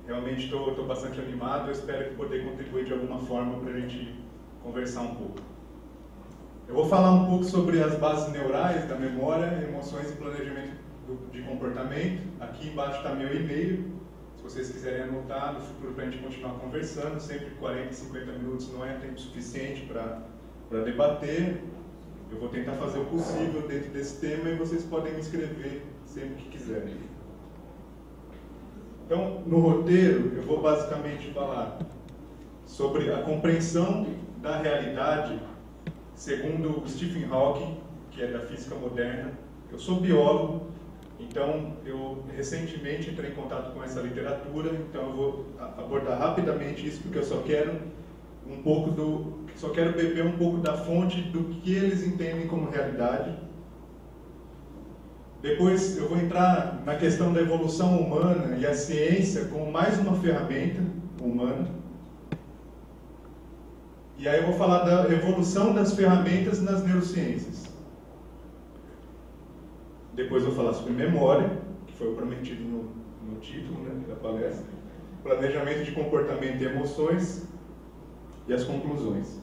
Realmente estou bastante animado, eu espero poder contribuir de alguma forma para a gente conversar um pouco. Eu vou falar um pouco sobre as bases neurais da memória, emoções e planejamento de comportamento. Aqui embaixo está meu e-mail, se vocês quiserem anotar no futuro para a gente continuar conversando, sempre 40, 50 minutos não é tempo suficiente para debater. Eu vou tentar fazer o possível dentro desse tema e vocês podem me escrever sempre que quiserem. Então, no roteiro, eu vou basicamente falar sobre a compreensão da realidade segundo Stephen Hawking, que é da física moderna. Eu sou biólogo, então eu recentemente entrei em contato com essa literatura, então eu vou abordar rapidamente isso, porque eu só quero beber um pouco da fonte do que eles entendem como realidade. Depois eu vou entrar na questão da evolução humana e a ciência como mais uma ferramenta humana. E aí eu vou falar da evolução das ferramentas nas neurociências. Depois eu vou falar sobre memória, que foi o prometido no título, né, da palestra. Planejamento de comportamento e emoções e as conclusões.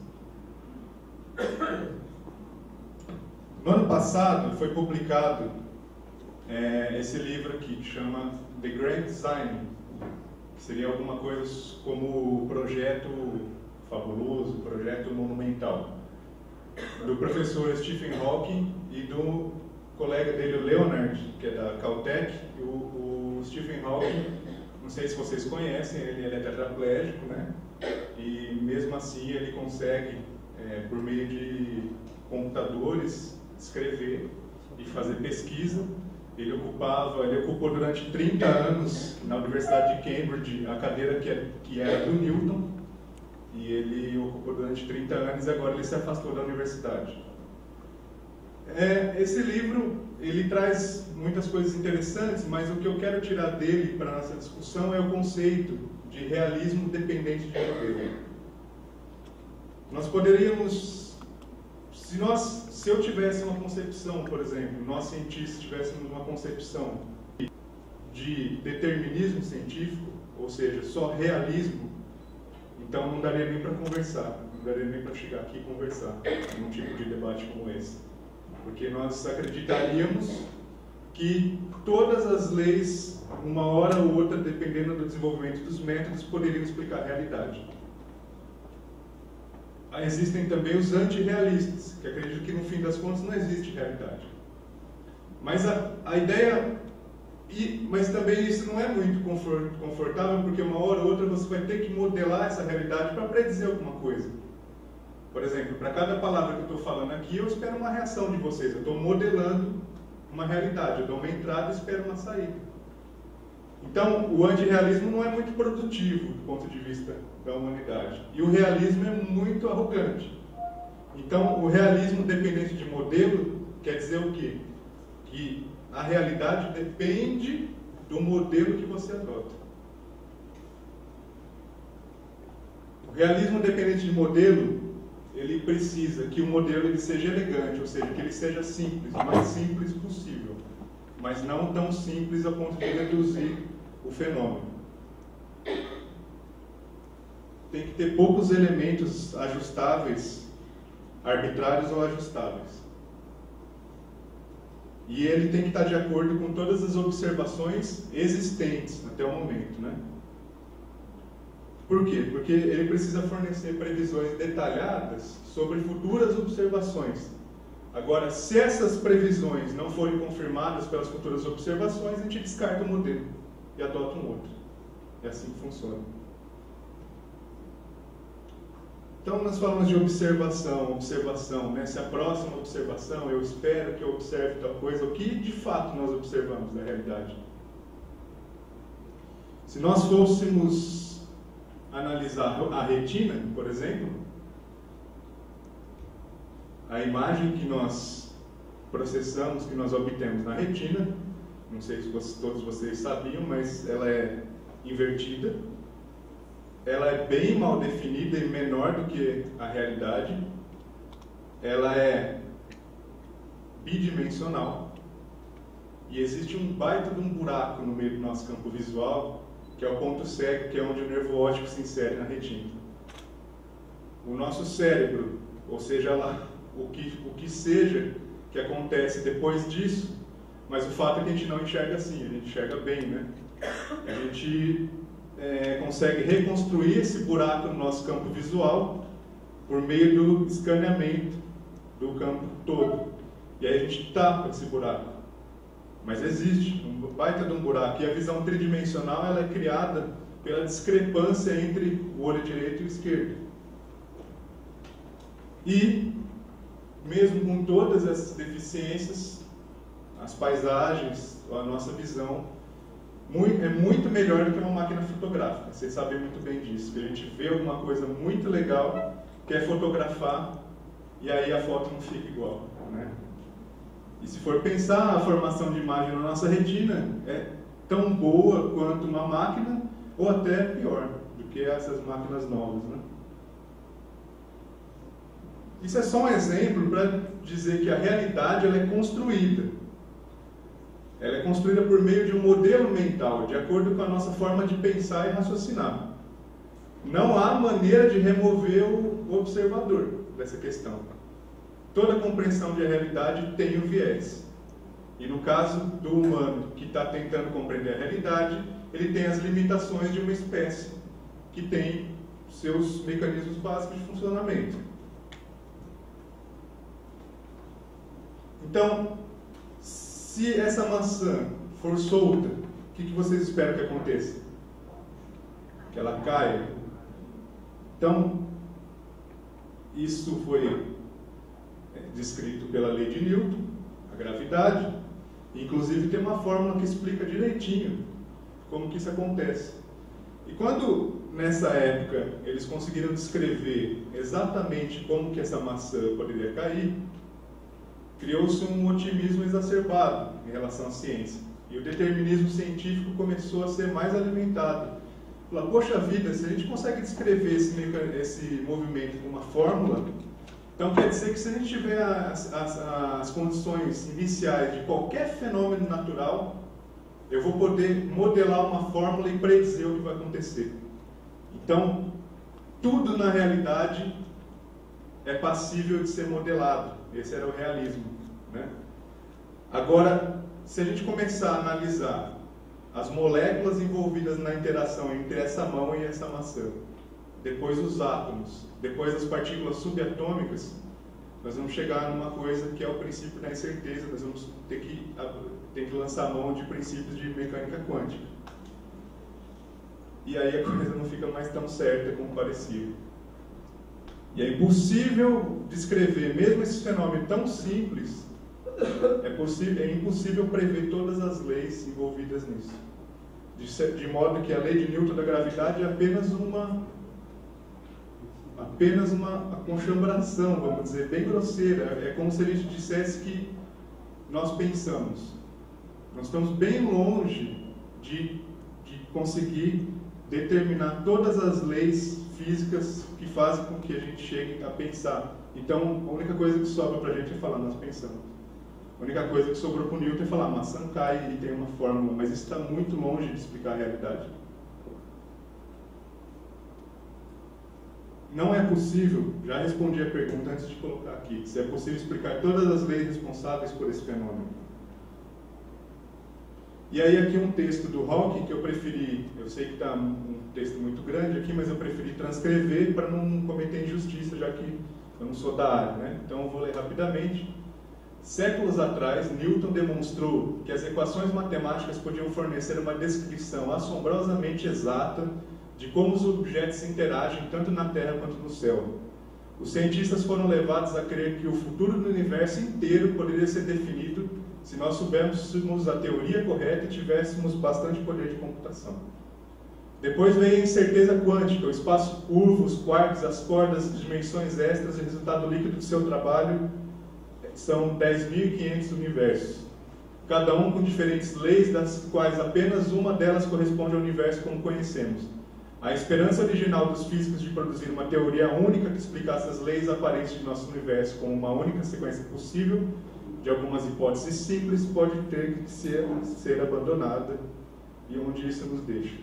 No ano passado foi publicado esse livro aqui, que chama The Grand Design, que seria alguma coisa como o projeto fabuloso, projeto monumental, do professor Stephen Hawking e do colega dele, o Leonard, que é da Caltech. O Stephen Hawking, não sei se vocês conhecem, ele é tetraplégico, né? E mesmo assim ele consegue, por meio de computadores, escrever e fazer pesquisa. Ele ocupou durante 30 anos na Universidade de Cambridge a cadeira que era do Newton, e ele ocupou durante 30 anos e agora ele se afastou da universidade. Esse livro, ele traz muitas coisas interessantes, mas o que eu quero tirar dele para a nossa discussão é o conceito de realismo dependente de modelo. Nós poderíamos, se eu tivesse uma concepção, por exemplo, nós cientistas tivéssemos uma concepção de determinismo científico, ou seja, só realismo, então não daria nem para conversar, não daria nem para chegar aqui e conversar num tipo de debate como esse. Porque nós acreditaríamos que todas as leis, uma hora ou outra, dependendo do desenvolvimento dos métodos, poderiam explicar a realidade. Existem também os antirrealistas, que acreditam que no fim das contas não existe realidade. Mas a ideia, mas também isso não é muito confortável, porque uma hora ou outra você vai ter que modelar essa realidade para predizer alguma coisa. Por exemplo, para cada palavra que eu estou falando aqui, eu espero uma reação de vocês. Eu estou modelando uma realidade, eu dou uma entrada e espero uma saída. Então, o antirrealismo não é muito produtivo do ponto de vista da humanidade. E o realismo é muito arrogante. Então, o realismo dependente de modelo quer dizer o quê? Que a realidade depende do modelo que você adota. O realismo dependente de modelo, ele precisa que o modelo ele seja elegante, ou seja, que ele seja simples, o mais simples possível, mas não tão simples a ponto de reduzir o fenômeno. Tem que ter poucos elementos ajustáveis, arbitrários ou ajustáveis. E ele tem que estar de acordo com todas as observações existentes até o momento, né? Por quê? Porque ele precisa fornecer previsões detalhadas sobre futuras observações. Agora, se essas previsões não forem confirmadas pelas futuras observações, a gente descarta o modelo e adota um outro. É assim que funciona. Então, nós falamos de observação, né? Se a próxima observação, eu espero que eu observe tal coisa, o que de fato nós observamos da realidade? Se nós fôssemos analisar a retina, por exemplo, a imagem que nós processamos, que nós obtemos na retina, não sei se todos vocês sabiam, mas ela é invertida, ela é bem mal definida e menor do que a realidade, ela é bidimensional, e existe um baita de um buraco no meio do nosso campo visual, que é o ponto cego, que é onde o nervo óptico se insere na retina. O nosso cérebro, ou seja lá, o que seja que acontece depois disso, mas o fato é que a gente não enxerga assim, a gente enxerga bem, né? A gente consegue reconstruir esse buraco no nosso campo visual por meio do escaneamento do campo todo. E aí a gente tapa esse buraco. Mas existe um baita de um buraco. E a visão tridimensional ela é criada pela discrepância entre o olho direito e o esquerdo. E, mesmo com todas essas deficiências, as paisagens, a nossa visão é muito melhor do que uma máquina fotográfica. Vocês sabem muito bem disso, que a gente vê alguma coisa muito legal, quer fotografar, e aí a foto não fica igual, né? E se for pensar, a formação de imagem na nossa retina é tão boa quanto uma máquina, ou até pior do que essas máquinas novas, né? Isso é só um exemplo para dizer que a realidade ela é construída. Ela é construída por meio de um modelo mental, de acordo com a nossa forma de pensar e raciocinar. Não há maneira de remover o observador dessa questão. Toda compreensão de realidade tem um viés. E no caso do humano que está tentando compreender a realidade, ele tem as limitações de uma espécie que tem seus mecanismos básicos de funcionamento. Então, se essa maçã for solta, o que vocês esperam que aconteça? Que ela caia. Então, isso foi descrito pela lei de Newton, a gravidade. Inclusive tem uma fórmula que explica direitinho como que isso acontece. E quando, nessa época, eles conseguiram descrever exatamente como que essa maçã poderia cair, criou-se um otimismo exacerbado em relação à ciência. E o determinismo científico começou a ser mais alimentado. Falou, poxa vida, se a gente consegue descrever esse movimento com uma fórmula, então quer dizer que se a gente tiver as condições iniciais de qualquer fenômeno natural, eu vou poder modelar uma fórmula e predizer o que vai acontecer. Então, tudo na realidade é passível de ser modelado. Esse era o realismo, né? Agora, se a gente começar a analisar as moléculas envolvidas na interação entre essa mão e essa maçã, depois os átomos, depois as partículas subatômicas, nós vamos chegar numa coisa que é o princípio da incerteza. Nós vamos ter que lançar a mão de princípios de mecânica quântica. E aí a coisa não fica mais tão certa como parecia. E é impossível descrever, mesmo esse fenômeno tão simples, é impossível prever todas as leis envolvidas nisso. De modo que a lei de Newton da gravidade é apenas uma conchambração, vamos dizer, bem grosseira. É como se a gente dissesse que nós pensamos. Nós estamos bem longe de conseguir determinar todas as leis físicas que fazem com que a gente chegue a pensar. Então, a única coisa que sobra para a gente é falar, nós pensamos. A única coisa que sobrou para o Newton é falar, a maçã cai e tem uma fórmula, mas isso está muito longe de explicar a realidade. Não é possível, já respondi a pergunta antes de colocar aqui, se é possível explicar todas as leis responsáveis por esse fenômeno. E aí aqui um texto do Hawking que eu preferi, eu sei que está um texto muito grande aqui, mas eu preferi transcrever para não cometer injustiça, já que eu não sou da área, né? Então eu vou ler rapidamente. Séculos atrás, Newton demonstrou que as equações matemáticas podiam fornecer uma descrição assombrosamente exata de como os objetos interagem tanto na Terra quanto no céu. Os cientistas foram levados a crer que o futuro do universo inteiro poderia ser definido se nós soubéssemos a teoria correta e tivéssemos bastante poder de computação. Depois veio a incerteza quântica, o espaço curvo, os quarks, as cordas, as dimensões extras, e o resultado líquido do seu trabalho são 10.500 universos. cada um com diferentes leis, das quais apenas uma delas corresponde ao universo como conhecemos. A esperança original dos físicos de produzir uma teoria única que explicasse as leis aparentes de nosso universo como uma única sequência possível de algumas hipóteses simples pode ter que ser abandonada, e onde isso nos deixa.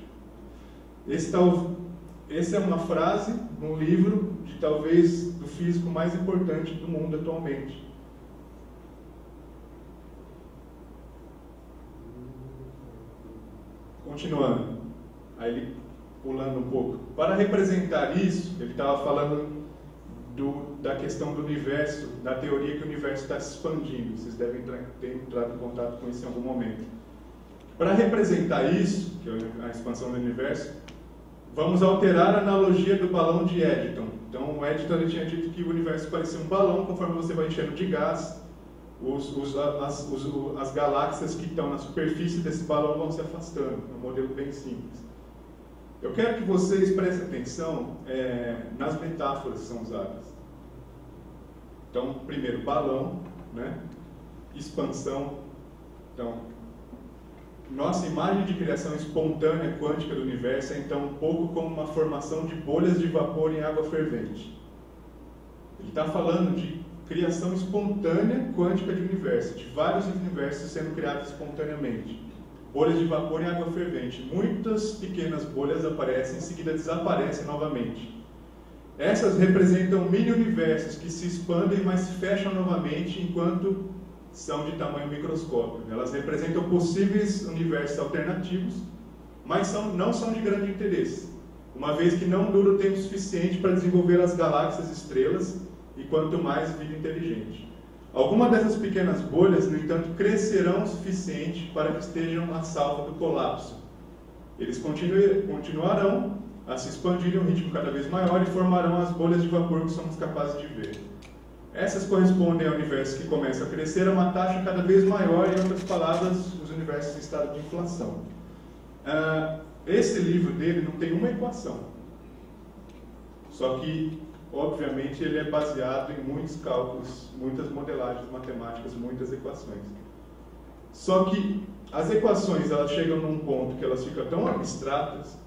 Essa é uma frase num livro de talvez do físico mais importante do mundo atualmente. Continuando, aí ele pulando um pouco. Para representar isso, ele estava falando da questão do universo, da teoria que o universo está se expandindo. Vocês devem ter entrado em contato com isso em algum momento. Para representar isso, que é a expansão do universo, vamos alterar a analogia do balão de Eddington. Então, o Eddington ele tinha dito que o universo parecia um balão, conforme você vai enchendo de gás, as galáxias que estão na superfície desse balão vão se afastando. É um modelo bem simples. Eu quero que vocês prestem atenção nas metáforas que são usadas. Então, primeiro, balão, né? Expansão. Então, nossa imagem de criação espontânea quântica do universo é então um pouco como uma formação de bolhas de vapor em água fervente. Ele está falando de criação espontânea quântica de universo, de vários universos sendo criados espontaneamente. Bolhas de vapor em água fervente. Muitas pequenas bolhas aparecem, em seguida desaparecem novamente. Essas representam mini-universos que se expandem, mas se fecham novamente enquanto são de tamanho microscópico. Elas representam possíveis universos alternativos, mas não são de grande interesse, uma vez que não dura o tempo suficiente para desenvolver as galáxias estrelas e quanto mais vida inteligente. Algumas dessas pequenas bolhas, no entanto, crescerão o suficiente para que estejam a salvo do colapso. Eles continuarão a se expandir em um ritmo cada vez maior e formarão as bolhas de vapor que somos capazes de ver. Essas correspondem ao universo que começa a crescer a uma taxa cada vez maior, em outras palavras, os universos em estado de inflação. Esse livro dele não tem uma equação, só que, obviamente, ele é baseado em muitos cálculos, muitas modelagens matemáticas, muitas equações. Só que as equações elas chegam num ponto que elas ficam tão abstratas,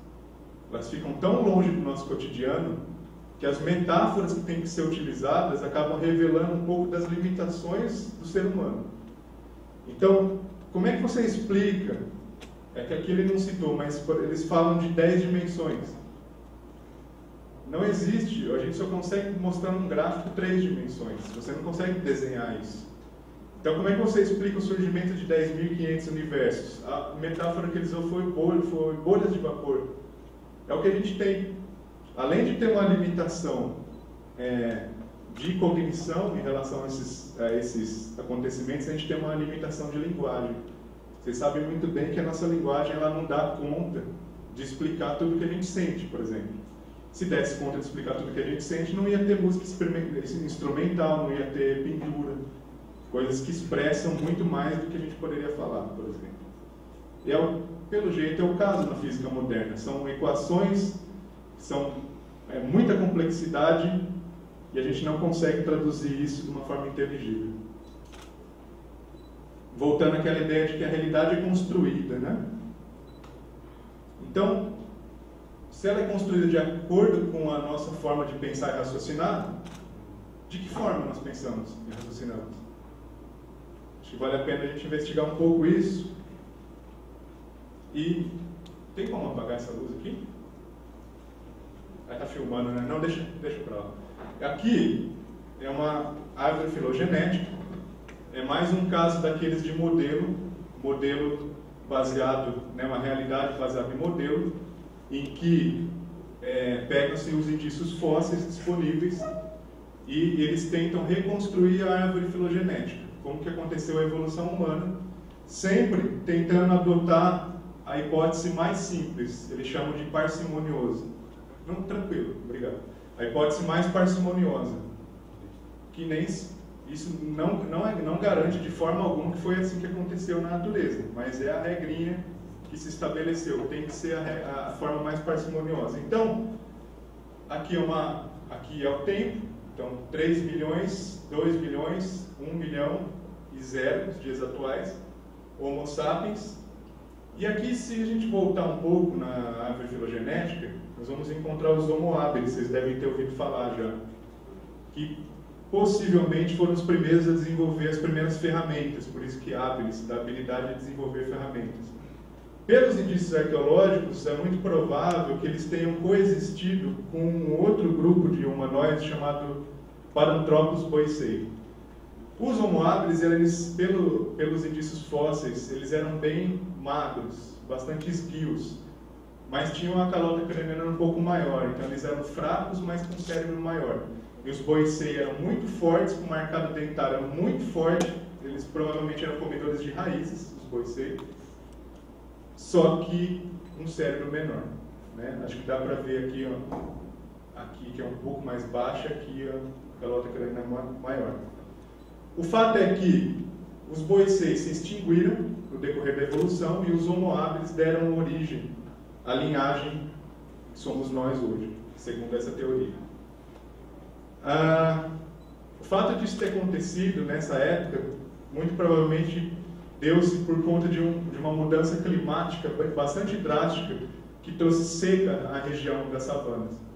elas ficam tão longe do nosso cotidiano, que as metáforas que têm que ser utilizadas acabam revelando um pouco das limitações do ser humano. Então, como é que você explica? É que aqui ele não citou, mas eles falam de 10 dimensões. Não existe, a gente só consegue mostrar num gráfico 3 dimensões. Você não consegue desenhar isso. Então, como é que você explica o surgimento de 10.500 universos? A metáfora que eles usou foi bolhas de vapor. É o que a gente tem. Além de ter uma limitação de cognição em relação a esses acontecimentos, a gente tem uma limitação de linguagem. Vocês sabem muito bem que a nossa linguagem ela não dá conta de explicar tudo o que a gente sente, por exemplo. Se desse conta de explicar tudo o que a gente sente, não ia ter música instrumental, não ia ter pintura, coisas que expressam muito mais do que a gente poderia falar, por exemplo. Pelo jeito, é o caso na física moderna. São equações, são muita complexidade, e a gente não consegue traduzir isso de uma forma inteligível. Voltando àquela ideia de que a realidade é construída, né? Então, se ela é construída de acordo com a nossa forma de pensar e raciocinar, de que forma nós pensamos e raciocinamos? Acho que vale a pena a gente investigar um pouco isso. E tem como apagar essa luz aqui? Está filmando, né? Não, deixa para lá. Aqui é uma árvore filogenética. É mais um caso daqueles de modelo baseado, né, uma realidade baseada em modelo, em que pegam-se os indícios fósseis disponíveis e eles tentam reconstruir a árvore filogenética, como que aconteceu a evolução humana, sempre tentando adotar a hipótese mais simples, eles chamam de parcimonioso. Não, tranquilo, obrigado. A hipótese mais parcimoniosa, que nem isso não garante de forma alguma que foi assim que aconteceu na natureza, mas é a regrinha que se estabeleceu, tem que ser a forma mais parcimoniosa. Então, aqui é o tempo, então 3 milhões, 2 milhões, 1 milhão e 0 nos dias atuais. Homo sapiens. E aqui, se a gente voltar um pouco na árvore filogenética, nós vamos encontrar os Homo habilis, vocês devem ter ouvido falar já, que possivelmente foram os primeiros a desenvolver as primeiras ferramentas, por isso que habilis, da habilidade de desenvolver ferramentas. Pelos indícios arqueológicos, é muito provável que eles tenham coexistido com um outro grupo de humanoides chamado Paranthropus boisei. Os Homo habilis, eles, pelos indícios fósseis, eles eram bem magros, bastante esguios, mas tinham uma calota craniana um pouco maior, então eles eram fracos, mas com cérebro maior. E os boisei eram muito fortes, com marcado dentário muito forte, eles provavelmente eram comedores de raízes, os boisei, só que um cérebro menor. Né? Acho que dá para ver aqui, ó, aqui que é um pouco mais baixa, aqui a calota craniana maior. O fato é que os boisei se extinguiram no decorrer da evolução e os Homo habilis deram origem à linhagem que somos nós hoje, segundo essa teoria. O fato disso ter acontecido nessa época, muito provavelmente deu-se por conta de uma mudança climática bastante drástica que trouxe seca à região das savanas.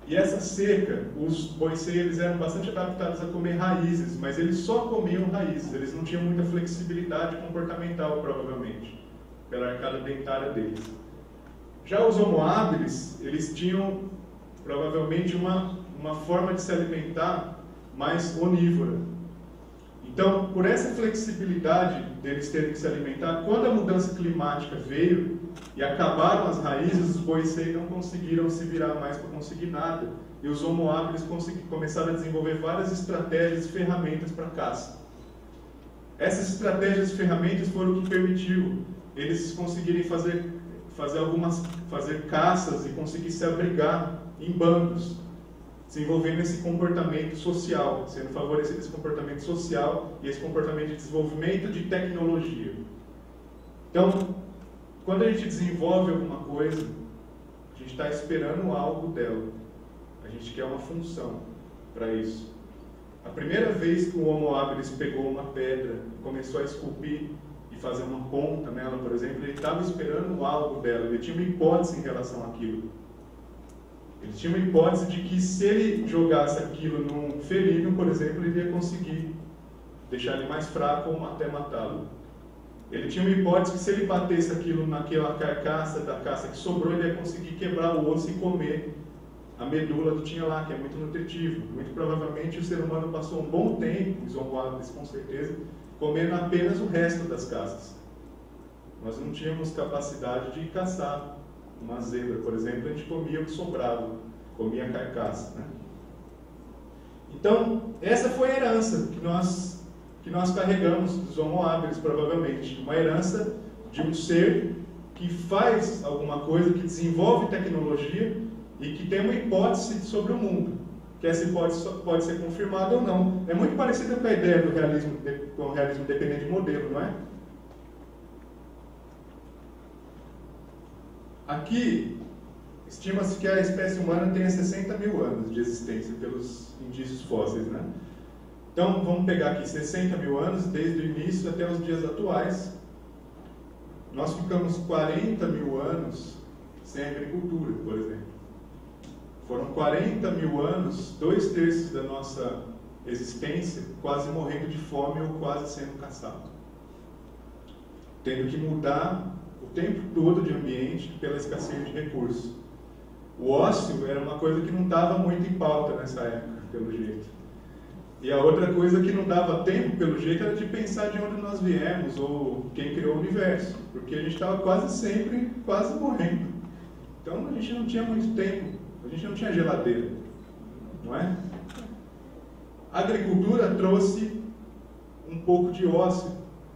E essa seca, os boisei eles eram bastante adaptados a comer raízes, mas eles só comiam raízes, eles não tinham muita flexibilidade comportamental, provavelmente, pela arcada dentária deles. Já os Homo habilis, eles tinham provavelmente uma forma de se alimentar mais onívora. Então, por essa flexibilidade deles terem que se alimentar, quando a mudança climática veio e acabaram as raízes, os boisei não conseguiram se virar mais para conseguir nada. E os Homo habilis começaram a desenvolver várias estratégias e ferramentas para caça. Essas estratégias e ferramentas foram o que permitiu eles conseguirem fazer caças e conseguir se abrigar em bandos, desenvolvendo esse comportamento social, sendo favorecido esse comportamento social e esse comportamento de desenvolvimento de tecnologia. Então, quando a gente desenvolve alguma coisa, a gente está esperando algo dela. A gente quer uma função para isso. A primeira vez que o Homo habilis pegou uma pedra e começou a esculpir e fazer uma ponta nela, por exemplo, ele estava esperando algo dela, ele tinha uma hipótese em relação àquilo. Ele tinha uma hipótese de que se ele jogasse aquilo num felino, por exemplo, ele ia conseguir deixar ele mais fraco ou até matá-lo. Ele tinha uma hipótese que se ele batesse aquilo naquela carcaça da caça que sobrou, ele ia conseguir quebrar o osso e comer a medula que tinha lá, que é muito nutritivo. Muito provavelmente o ser humano passou um bom tempo, os Homo habilis com certeza, comendo apenas o resto das caças. Nós não tínhamos capacidade de caçar uma zebra, por exemplo, a gente comia o que sobrava, comia a carcaça. Né? Então, essa foi a herança que nós carregamos dos Homo habilis, provavelmente. Uma herança de um ser que faz alguma coisa, que desenvolve tecnologia e que tem uma hipótese sobre o mundo. Que essa hipótese pode ser confirmada ou não. É muito parecida com a ideia do realismo, com o realismo dependente de modelo, não é? Aqui, estima-se que a espécie humana tenha 60 mil anos de existência, pelos indícios fósseis, né? Então, vamos pegar aqui 60 mil anos, desde o início até os dias atuais. Nós ficamos 40 mil anos sem agricultura, por exemplo. Foram 40 mil anos, 2/3 da nossa existência, quase morrendo de fome ou quase sendo caçado. Tendo que mudar o tempo todo de ambiente pela escassez de recursos. O ócio era uma coisa que não estava muito em pauta nessa época, pelo jeito. E a outra coisa que não dava tempo, pelo jeito, era de pensar de onde nós viemos, ou quem criou o universo. Porque a gente estava quase sempre, quase morrendo. Então a gente não tinha muito tempo, a gente não tinha geladeira, não é? A agricultura trouxe um pouco de ócio,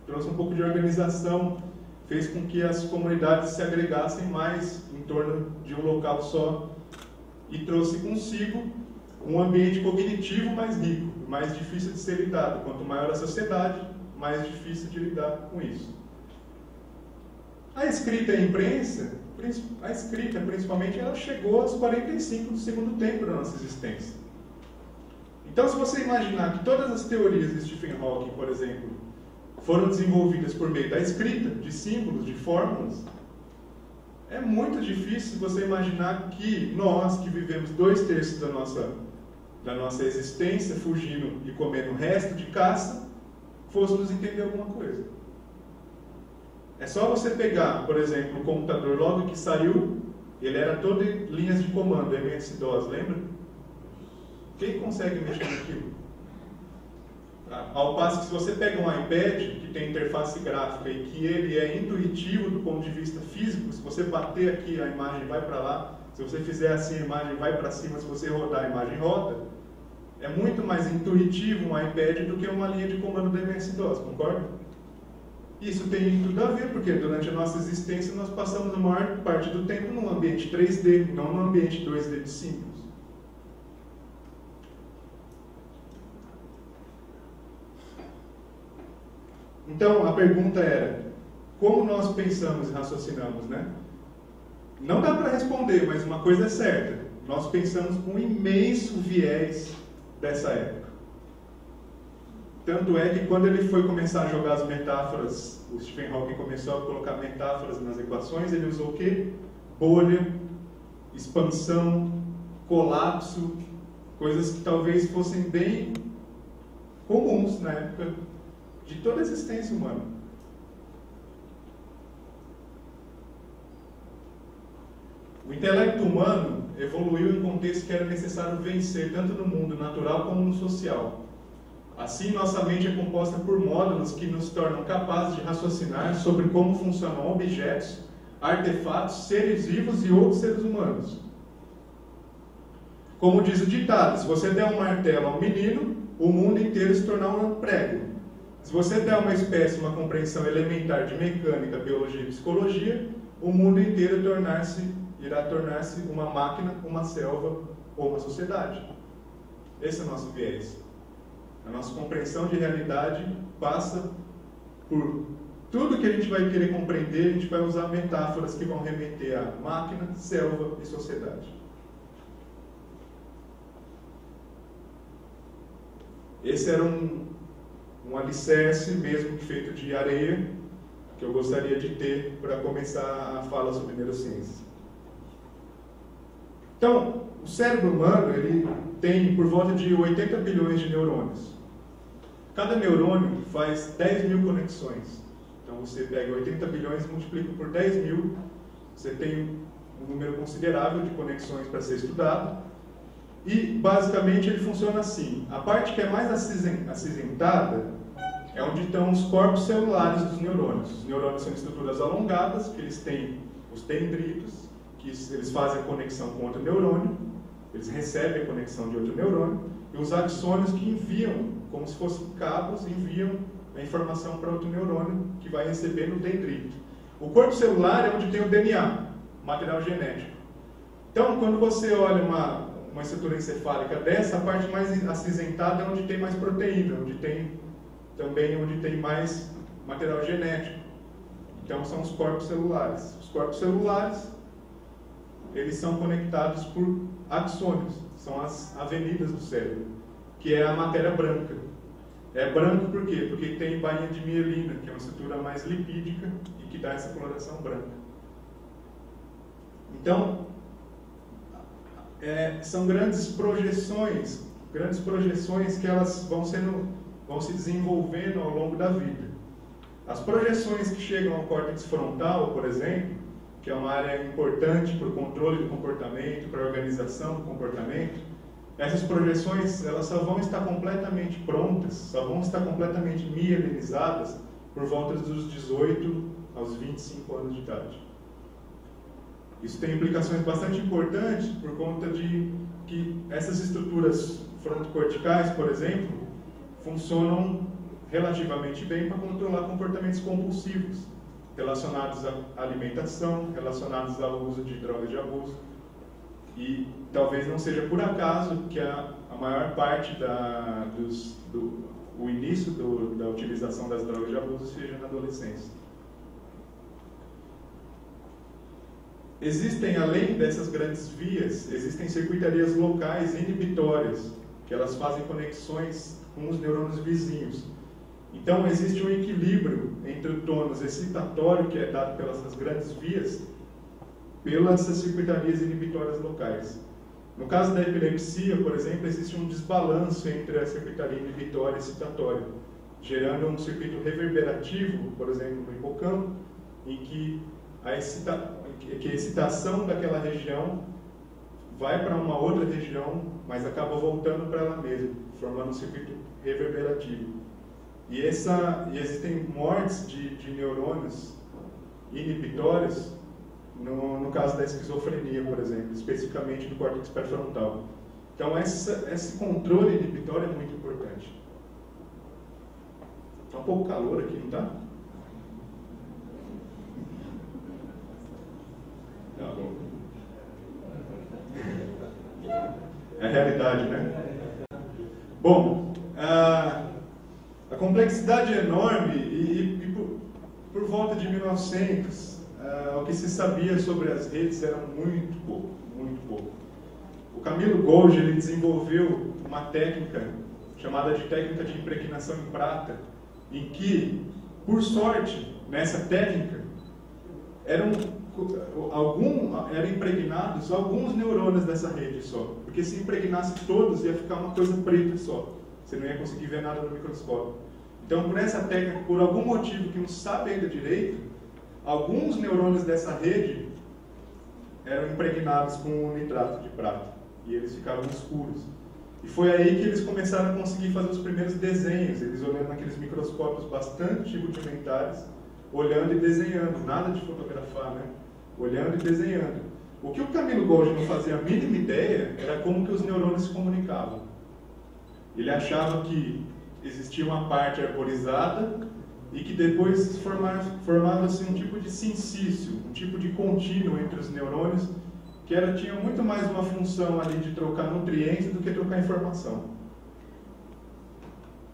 trouxe um pouco de organização, fez com que as comunidades se agregassem mais em torno de um local só e trouxe consigo um ambiente cognitivo mais rico, mais difícil de ser lidado. Quanto maior a sociedade, mais difícil de lidar com isso. A escrita e a imprensa, a escrita principalmente, ela chegou aos 45 do segundo tempo da nossa existência. Então, se você imaginar que todas as teorias de Stephen Hawking, por exemplo, foram desenvolvidas por meio da escrita, de símbolos, de fórmulas, é muito difícil você imaginar que nós, que vivemos 2/3 da nossa existência fugindo e comendo o resto de caça, fôssemos entender alguma coisa. É só você pegar, por exemplo, o computador logo que saiu, ele era todo em linhas de comando, MS-DOS, lembra? Quem consegue mexer naquilo? Ao passo que se você pega um iPad, que tem interface gráfica e que ele é intuitivo do ponto de vista físico, se você bater aqui a imagem vai para lá, se você fizer assim a imagem vai para cima, se você rodar a imagem roda, é muito mais intuitivo um iPad do que uma linha de comando do MS-DOS, concorda? Isso tem tudo a ver, porque durante a nossa existência nós passamos a maior parte do tempo num ambiente 3D, não num ambiente 2D de símbolos. Então, a pergunta era, como nós pensamos e raciocinamos, né? Não dá para responder, mas uma coisa é certa, nós pensamos com um imenso viés dessa época. Tanto é que quando ele foi começar a jogar as metáforas, o Stephen Hawking começou a colocar metáforas nas equações, ele usou o quê? Bolha, expansão, colapso, coisas que talvez fossem bem comuns na época de toda a existência humana. O intelecto humano evoluiu em contexto que era necessário vencer tanto no mundo natural como no social. Assim, nossa mente é composta por módulos que nos tornam capazes de raciocinar sobre como funcionam objetos, artefatos, seres vivos e outros seres humanos. Como diz o ditado, se você der um martelo a um menino, o mundo inteiro se tornar um prego. Se você der a uma espécie uma compreensão elementar de mecânica, biologia e psicologia, o mundo inteiro irá tornar-se uma máquina, uma selva ou uma sociedade. Esse é o nosso viés. A nossa compreensão de realidade passa por tudo que a gente vai querer compreender, a gente vai usar metáforas que vão remeter a máquina, selva e sociedade. Esse era um alicerce mesmo feito de areia que eu gostaria de ter para começar a fala sobre neurociência. Então, o cérebro humano ele tem por volta de 80 bilhões de neurônios. Cada neurônio faz 10 mil conexões. Então você pega 80 bilhões e multiplica por 10 mil, você tem um número considerável de conexões para ser estudado. E basicamente ele funciona assim. A parte que é mais acinzentada é onde estão os corpos celulares dos neurônios. Os neurônios são estruturas alongadas, que eles têm os dendritos, que eles fazem a conexão com outro neurônio, eles recebem a conexão de outro neurônio, e os axônios que enviam, como se fossem cabos, enviam a informação para outro neurônio que vai receber no dendrito. O corpo celular é onde tem o DNA, material genético. Então, quando você olha uma estrutura encefálica dessa, a parte mais acinzentada é onde tem mais proteína, onde tem mais material genético. Então, são os corpos celulares. Os corpos celulares, eles são conectados por axônios, são as avenidas do cérebro, que é a matéria branca. É branco por quê? Porque tem bainha de mielina, que é uma estrutura mais lipídica e que dá essa coloração branca. Então, são grandes projeções que elas vão se desenvolvendo ao longo da vida. As projeções que chegam ao córtex frontal, por exemplo, que é uma área importante para o controle do comportamento, para a organização do comportamento, essas projeções elas só vão estar completamente prontas, só vão estar completamente mielinizadas por volta dos 18 aos 25 anos de idade. Isso tem implicações bastante importantes por conta de que essas estruturas frontocorticais, por exemplo, funcionam relativamente bem para controlar comportamentos compulsivos, relacionados à alimentação, relacionados ao uso de drogas de abuso. E talvez não seja por acaso que a maior parte o início da utilização das drogas de abuso seja na adolescência. Existem, além dessas grandes vias, existem circuitarias locais inibitórias, que elas fazem conexões com os neurônios vizinhos. Então existe um equilíbrio entre o tônus excitatório, que é dado pelas grandes vias, pelas circuitarias inibitórias locais. No caso da epilepsia, por exemplo, existe um desbalanço entre a circuitaria inibitória e excitatória, gerando um circuito reverberativo, por exemplo, no hipocampo, em que a excitação daquela região vai para uma outra região, mas acaba voltando para ela mesma, formando um circuito reverberativo. E existem mortes de neurônios inibitórios no caso da esquizofrenia, por exemplo, especificamente do córtex pré-frontal. Então, esse controle inibitório é muito importante. Está um pouco calor aqui, não está? Tá bom. É a realidade, né? Bom, a complexidade é enorme e por volta de 1900, o que se sabia sobre as redes era muito pouco, muito pouco. O Camilo Golgi, ele desenvolveu uma técnica chamada de técnica de impregnação em prata, em que, por sorte, nessa técnica, eram impregnados alguns neurônios dessa rede só, porque se impregnasse todos ia ficar uma coisa preta só, você não ia conseguir ver nada no microscópio. Então, por essa técnica, por algum motivo que não se sabe ainda direito, alguns neurônios dessa rede eram impregnados com nitrato de prata e eles ficavam escuros. E foi aí que eles começaram a conseguir fazer os primeiros desenhos, eles olhando naqueles microscópios bastante rudimentares, olhando e desenhando, nada de fotografar, né? Olhando e desenhando. O que o Camilo Golgi não fazia a mínima ideia era como que os neurônios se comunicavam. Ele achava que existia uma parte arborizada e que depois formava-se um tipo de sincício, um tipo de contínuo entre os neurônios, que tinha muito mais uma função ali de trocar nutrientes do que trocar informação.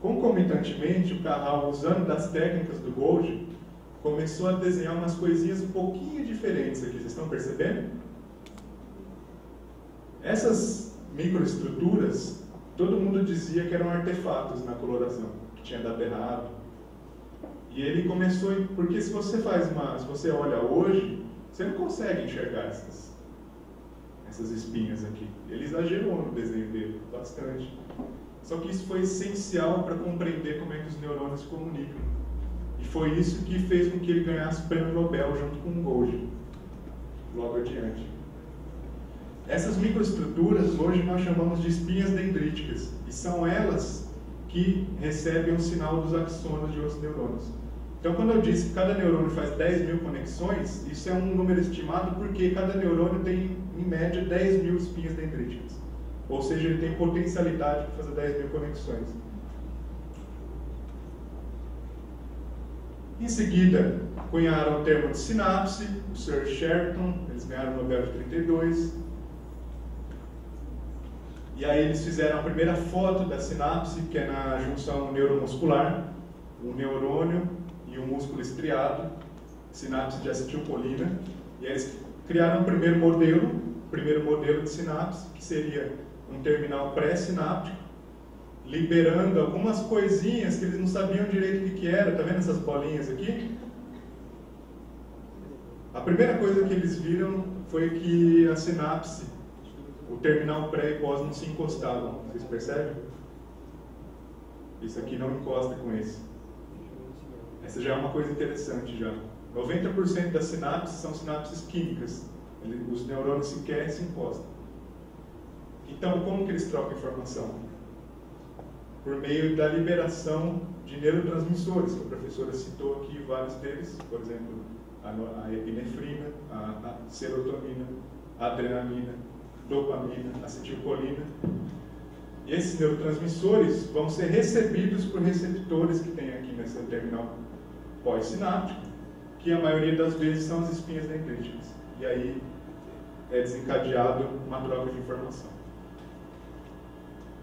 Concomitantemente, o Carral, usando das técnicas do Golgi, começou a desenhar umas coisinhas um pouquinho diferentes aqui, vocês estão percebendo? Essas microestruturas, todo mundo dizia que eram artefatos na coloração, que tinha dado errado. E ele começou, porque se você olha hoje, você não consegue enxergar essas espinhas aqui. Ele exagerou no desenho dele, bastante. Só que isso foi essencial para compreender como é que os neurônios se comunicam. E foi isso que fez com que ele ganhasse o prêmio Nobel junto com o Golgi, logo adiante. Essas microestruturas, hoje nós chamamos de espinhas dendríticas, e são elas que recebem o sinal dos axônios de outros neurônios. Então, quando eu disse que cada neurônio faz 10.000 conexões, isso é um número estimado porque cada neurônio tem, em média, 10.000 espinhas dendríticas. Ou seja, ele tem potencialidade para fazer 10.000 conexões. Em seguida, cunharam o termo de sinapse, o Sir Sheraton, eles ganharam o Nobel de 32. E aí eles fizeram a primeira foto da sinapse, que é na junção neuromuscular, um neurônio e um músculo estriado, sinapse de acetilcolina. E aí eles criaram o primeiro modelo de sinapse, que seria um terminal pré-sináptico, liberando algumas coisinhas que eles não sabiam direito o que era. Está vendo essas bolinhas aqui? A primeira coisa que eles viram foi que a sinapse, o terminal pré e pós não se encostavam. Vocês percebem? Isso aqui não encosta com esse. Essa já é uma coisa interessante já. 90% das sinapses são sinapses químicas. Os neurônios sequer se encostam. Então, como que eles trocam informação? Por meio da liberação de neurotransmissores, que a professora citou aqui vários deles, por exemplo, a epinefrina, a serotonina, a adrenalina, dopamina, acetilcolina. E esses neurotransmissores vão ser recebidos por receptores que tem aqui nesse terminal pós-sináptico, que a maioria das vezes são as espinhas dendríticas. E aí é desencadeado uma troca de informação.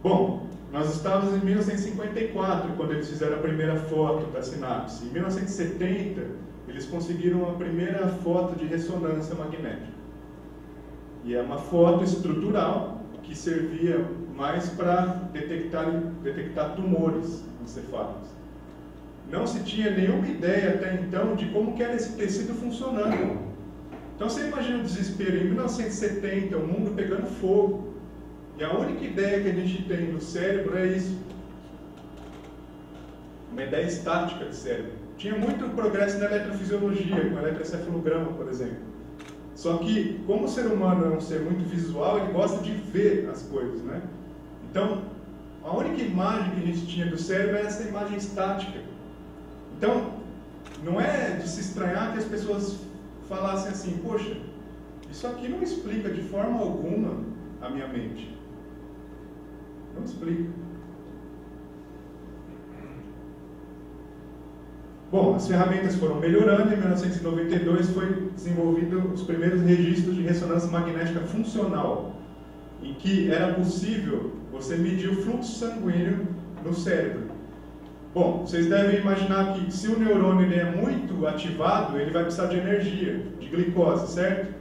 Bom, nós estávamos em 1954, quando eles fizeram a primeira foto da sinapse. Em 1970, eles conseguiram a primeira foto de ressonância magnética. E é uma foto estrutural que servia mais para detectar tumores encefálicos. não se tinha nenhuma ideia até então de como que era esse tecido funcionando. Então você imagina o desespero, em 1970, o mundo pegando fogo, e a única ideia que a gente tem do cérebro é isso. Uma ideia estática do cérebro. Tinha muito progresso na eletrofisiologia, com o eletroencefalograma, por exemplo. Só que, como o ser humano é um ser muito visual, ele gosta de ver as coisas, né? Então, a única imagem que a gente tinha do cérebro é essa imagem estática. Então, não é de se estranhar que as pessoas falassem assim, poxa, isso aqui não explica de forma alguma a minha mente. Não explica. Bom, as ferramentas foram melhorando e em 1992 foi desenvolvido os primeiros registros de ressonância magnética funcional, em que era possível você medir o fluxo sanguíneo no cérebro. Bom, vocês devem imaginar que se o neurônio ele é muito ativado, ele vai precisar de energia, de glicose, certo?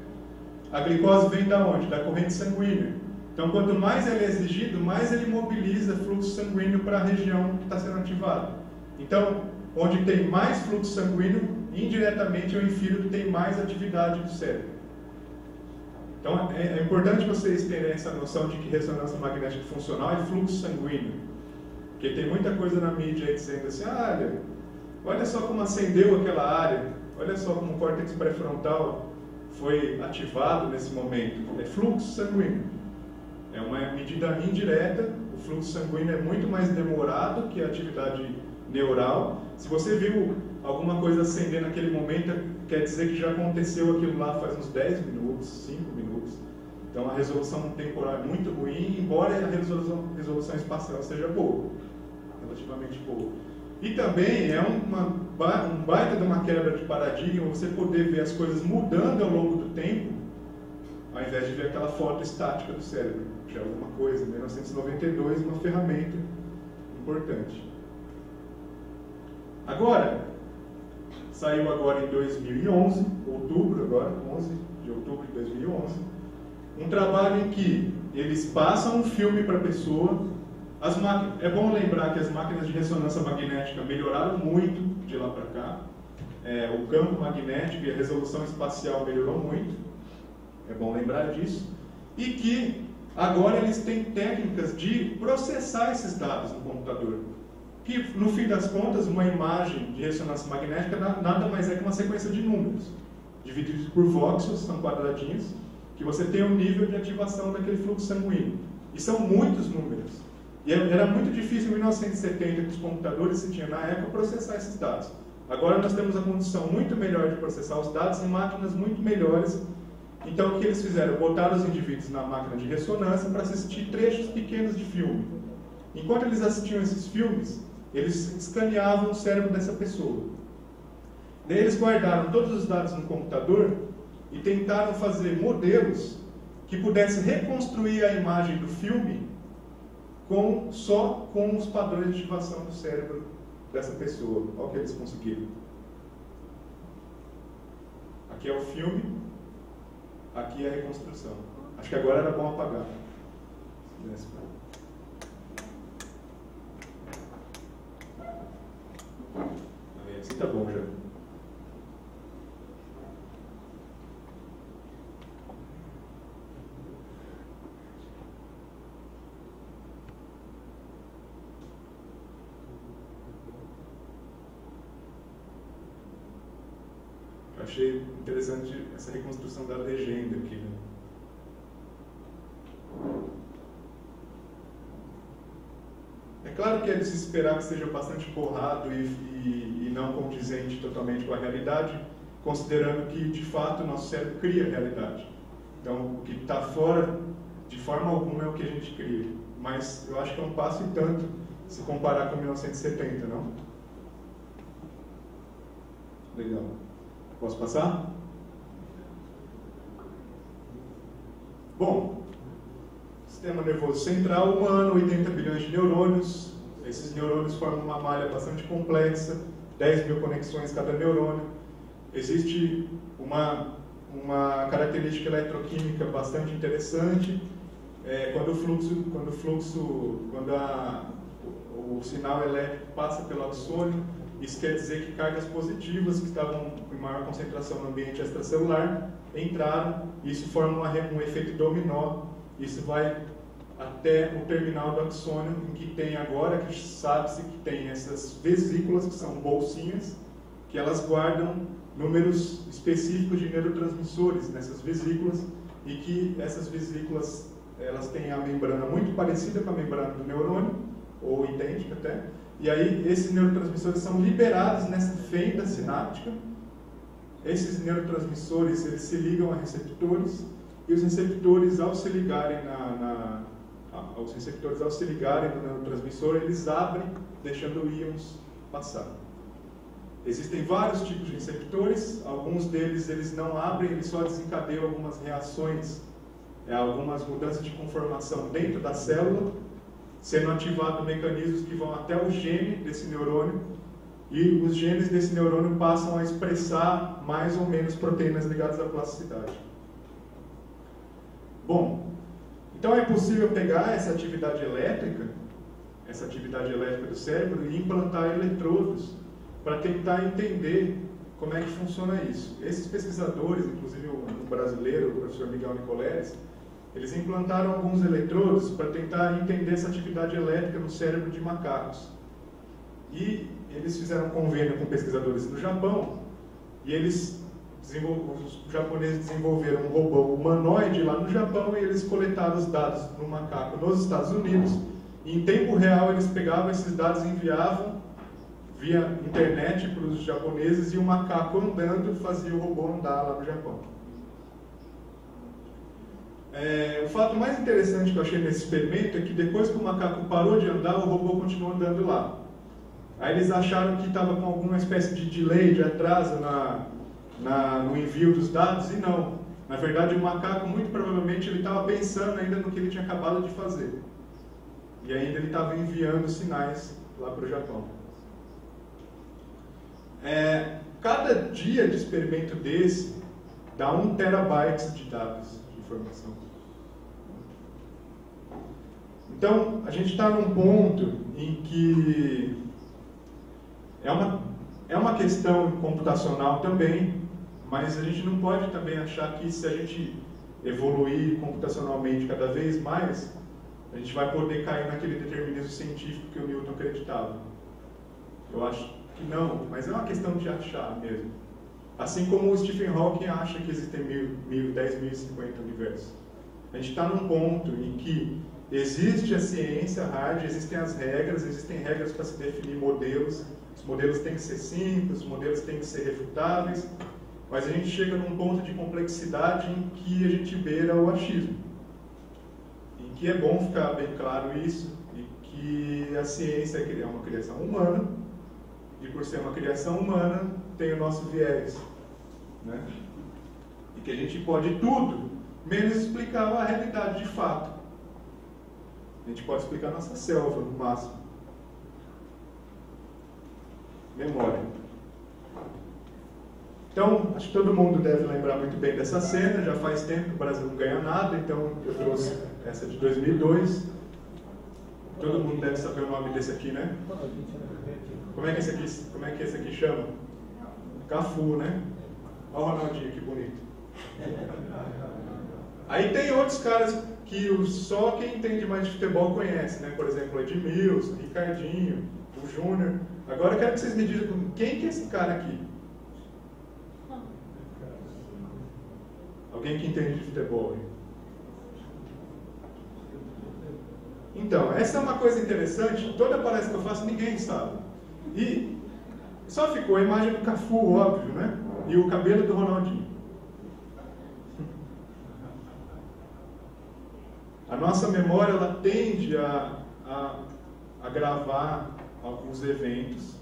A glicose vem da onde? Da corrente sanguínea. Então, quanto mais ele é exigido, mais ele mobiliza fluxo sanguíneo para a região que está sendo ativada. Então, onde tem mais fluxo sanguíneo, indiretamente eu infiro que tem mais atividade do cérebro. Então, é importante vocês terem essa noção de que ressonância magnética funcional é fluxo sanguíneo. Porque tem muita coisa na mídia aí dizendo assim, olha só como acendeu aquela área, olha só como o córtex pré-frontal foi ativado nesse momento. É fluxo sanguíneo. É uma medida indireta, o fluxo sanguíneo é muito mais demorado que a atividade neural. Se você viu alguma coisa acender naquele momento, quer dizer que já aconteceu aquilo lá faz uns 10 minutos, 5 minutos. Então a resolução temporal é muito ruim, embora a resolução espacial seja boa, relativamente boa. E também é um baita de uma quebra de paradigma você poder ver as coisas mudando ao longo do tempo, ao invés de ver aquela foto estática do cérebro. Já é alguma coisa, em 1992, uma ferramenta importante. Agora, saiu agora em 2011, outubro agora, 11 de outubro de 2011, um trabalho em que eles passam um filme para a pessoa. É bom lembrar que as máquinas de ressonância magnética melhoraram muito de lá para cá. O campo magnético e a resolução espacial melhorou muito. É bom lembrar disso. E que agora eles têm técnicas de processar esses dados no computador. Que, no fim das contas, uma imagem de ressonância magnética nada mais é que uma sequência de números, divididos por voxels, são quadradinhos, que você tem um nível de ativação daquele fluxo sanguíneo. E são muitos números. E era muito difícil em 1970, que os computadores se tinha na época, processar esses dados. Agora nós temos a condição muito melhor de processar os dados em máquinas muito melhores. Então o que eles fizeram? Botaram os indivíduos na máquina de ressonância para assistir trechos pequenos de filme. Enquanto eles assistiam esses filmes, eles escaneavam o cérebro dessa pessoa. Daí eles guardaram todos os dados no computador e tentaram fazer modelos que pudessem reconstruir a imagem do filme só com os padrões de ativação do cérebro dessa pessoa. Olha o que eles conseguiram. Aqui é o filme, aqui é a reconstrução. Acho que agora era bom apagar. Assim tá bom já. Eu achei interessante essa reconstrução da legenda aqui, né? É claro que é de se esperar que seja bastante borrado e não condizente totalmente com a realidade, considerando que, de fato, o nosso cérebro cria a realidade. Então, o que está fora, de forma alguma, é o que a gente cria. Mas eu acho que é um passo e tanto se comparar com 1970, não? Legal. Posso passar? Bom, sistema nervoso central humano, 80 bilhões de neurônios. Esses neurônios formam uma malha bastante complexa, 10 mil conexões cada neurônio. Existe uma característica eletroquímica bastante interessante. Quando o sinal elétrico passa pelo axônio, Isso quer dizer que cargas positivas que estavam em maior concentração no ambiente extracelular entraram, e isso forma um efeito dominó. Isso vai até o terminal do axônio, em que tem agora, que sabe-se que tem essas vesículas, que são bolsinhas, que elas guardam números específicos de neurotransmissores nessas vesículas, e que essas vesículas elas têm a membrana muito parecida com a membrana do neurônio, ou idêntica até, e aí esses neurotransmissores são liberados nessa fenda sináptica. Esses neurotransmissores eles se ligam a receptores, e os receptores, ao se ligarem no neurotransmissor, eles abrem, deixando íons passar. Existem vários tipos de receptores, alguns deles eles não abrem, eles só desencadeiam algumas reações, algumas mudanças de conformação dentro da célula, sendo ativados mecanismos que vão até o gene desse neurônio, e os genes desse neurônio passam a expressar mais ou menos proteínas ligadas à plasticidade. Bom, então é possível pegar essa atividade elétrica do cérebro e implantar eletrodos para tentar entender como é que funciona isso. Esses pesquisadores, inclusive um brasileiro, o professor Miguel Nicoleles, eles implantaram alguns eletrodos para tentar entender essa atividade elétrica no cérebro de macacos. E eles fizeram um convênio com pesquisadores no Japão, e os japoneses desenvolveram um robô humanoide lá no Japão, e eles coletaram os dados do macaco nos Estados Unidos, e em tempo real eles pegavam esses dados e enviavam via internet para os japoneses, e o macaco andando fazia o robô andar lá no Japão. O fato mais interessante que eu achei nesse experimento é que depois que o macaco parou de andar, o robô continuou andando lá. Aí eles acharam que estava com alguma espécie de delay, de atraso no envio dos dados, e não. Na verdade, o macaco, muito provavelmente, ele estava pensando ainda no que ele tinha acabado de fazer. E ainda ele estava enviando sinais lá para o Japão. Cada dia de experimento desse dá 1 terabyte de dados, de informação. Então, a gente está num ponto em que é uma questão computacional também, mas a gente não pode também achar que se a gente evoluir computacionalmente cada vez mais, a gente vai poder cair naquele determinismo científico que o Newton acreditava. Eu acho que não, mas é uma questão de achar mesmo. Assim como o Stephen Hawking acha que existem 10.050 universos. A gente está num ponto em que existe a ciência hard, existem regras para se definir modelos. Os modelos têm que ser simples, os modelos têm que ser refutáveis, mas a gente chega num ponto de complexidade em que a gente beira o achismo. Em que é bom ficar bem claro isso, e que a ciência é uma criação humana, e por ser uma criação humana, tem o nosso viés. Né? E que a gente pode tudo, menos explicar a realidade de fato. A gente pode explicar a nossa selva, no máximo. Memória. Então, acho que todo mundo deve lembrar muito bem dessa cena, já faz tempo que o Brasil não ganha nada, então eu trouxe essa de 2002. Todo mundo deve saber o nome desse aqui, né? Como é que esse aqui chama? Cafu, né? Olha o Ronaldinho, que bonito. Aí tem outros caras que só quem entende mais de futebol conhece, né? Por exemplo, Edmilson, Ricardinho, o Júnior. Agora eu quero que vocês me digam quem que é esse cara aqui? Alguém que entende de futebol? Então, essa é uma coisa interessante. Toda palestra que eu faço, ninguém sabe. E só ficou a imagem do Cafu, óbvio, né? E o cabelo do Ronaldinho. A nossa memória, ela tende a gravar alguns eventos.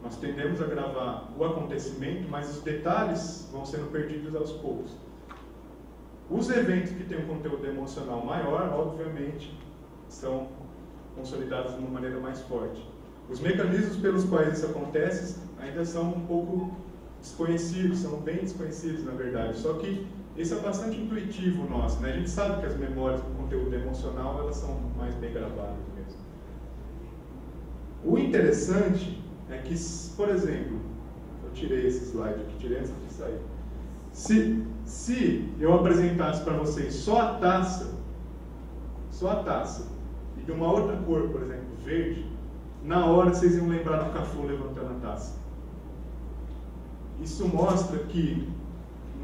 Nós tendemos a gravar o acontecimento, mas os detalhes vão sendo perdidos aos poucos. Os eventos que têm um conteúdo emocional maior, obviamente, são consolidados de uma maneira mais forte. Os mecanismos pelos quais isso acontece ainda são um pouco desconhecidos, são bem desconhecidos, na verdade. Só que isso é bastante intuitivo nosso, né? A gente sabe que as memórias com conteúdo emocional, elas são mais bem gravadas mesmo. O interessante é que, por exemplo, eu tirei esse slide aqui, tirei antes de sair. Se eu apresentasse para vocês só a taça, e de uma outra cor, por exemplo, verde, na hora vocês iam lembrar do Cafu levantando a taça. Isso mostra que,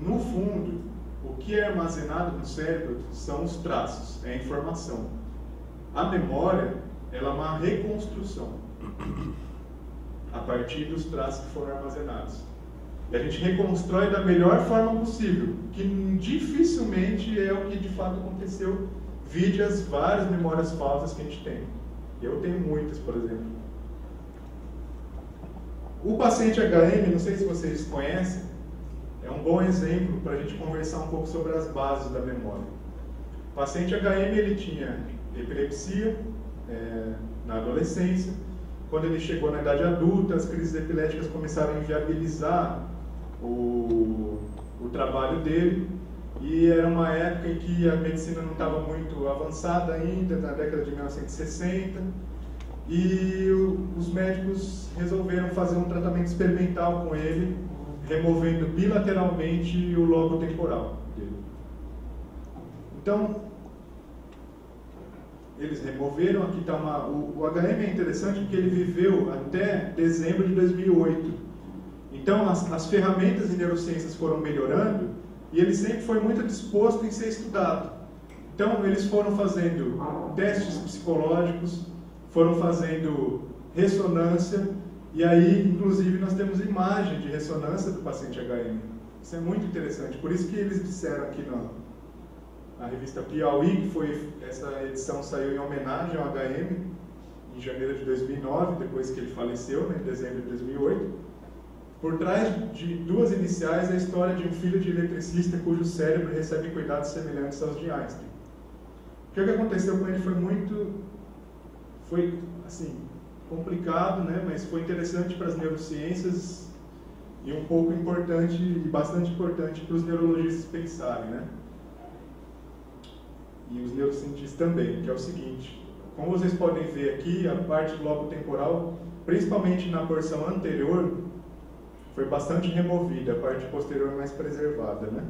no fundo, o que é armazenado no cérebro são os traços, é a informação. A memória, ela é uma reconstrução a partir dos traços que foram armazenados. E a gente reconstrói da melhor forma possível, que dificilmente é o que de fato aconteceu, vide as várias memórias falsas que a gente tem. Eu tenho muitas, por exemplo. O paciente HM, não sei se vocês conhecem, é um bom exemplo para a gente conversar um pouco sobre as bases da memória. O paciente HM, ele tinha epilepsia na adolescência. Quando ele chegou na idade adulta, as crises epiléticas começaram a inviabilizar o trabalho dele, e era uma época em que a medicina não estava muito avançada ainda, na década de 1960, e os médicos resolveram fazer um tratamento experimental com ele, removendo bilateralmente o lobo temporal dele. Então, eles removeram, aqui está o HM é interessante porque ele viveu até dezembro de 2008. Então, as ferramentas de neurociências foram melhorando e ele sempre foi muito disposto em ser estudado. Então, eles foram fazendo testes psicológicos, foram fazendo ressonância, e aí, inclusive, nós temos imagem de ressonância do paciente HM. Isso é muito interessante. Por isso que eles disseram aqui na revista Piauí, que foi, essa edição saiu em homenagem ao HM, em janeiro de 2009, depois que ele faleceu, em dezembro de 2008. Por trás de duas iniciais, a história de um filho de eletricista cujo cérebro recebe cuidados semelhantes aos de Einstein. O que aconteceu com ele foi assim, complicado, né? Mas foi interessante para as neurociências e um pouco importante, e bastante importante para os neurologistas pensarem, né? E os neurocientistas também, que é o seguinte: como vocês podem ver aqui, a parte do lobo temporal, principalmente na porção anterior, foi bastante removida, a parte posterior mais preservada, né?